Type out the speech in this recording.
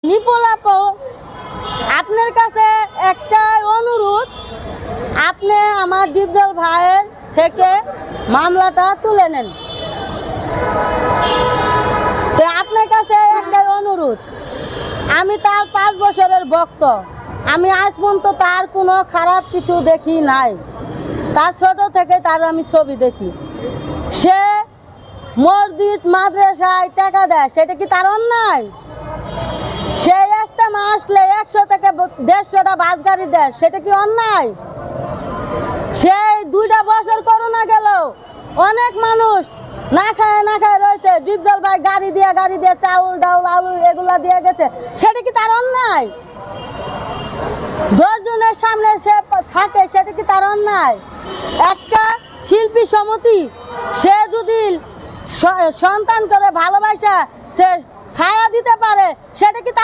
Nipple আপু, আপনার কাছে একটা অনুরোধ, আপনি আমার ডিপজল ভাইয়ের থেকে মামলাটা তুলে নেন। তো আপনার কাছে একটা অনুরোধ, আমি তার 5 বছরের ভক্ত, আমি আজ পর্যন্ত তার কোনো খারাপ কিছু দেখি নাই। তার ছোট থেকে তার আমি ছবি দেখি। সে মসজিদ মাদ্রাসায় টাকা দেয়, সেটা কি তার অন্যায়? সে ইজতেমা আসলে 100 থেকে 150টা বাস গাড়ি দেয়, সেটা কি অন্যায়? সেই 2টা বছর করোনা গেল, অনেক মানুষ না খায় রয়েছে। ডিপজল ভাই গাড়ি দিয়ে চাউল ডাউল আলু এগুলা দিয়ে গেছে, সেটা কি তার অন্যায়? 10 জনের সামনে সে থাকে, সেটা কি তার অন্যায়? একটা শিল্পী সমিতি, সে যদি সন্তান করে ভালোবাসা সে ছায়া দিতে পারে, সেটা কি তার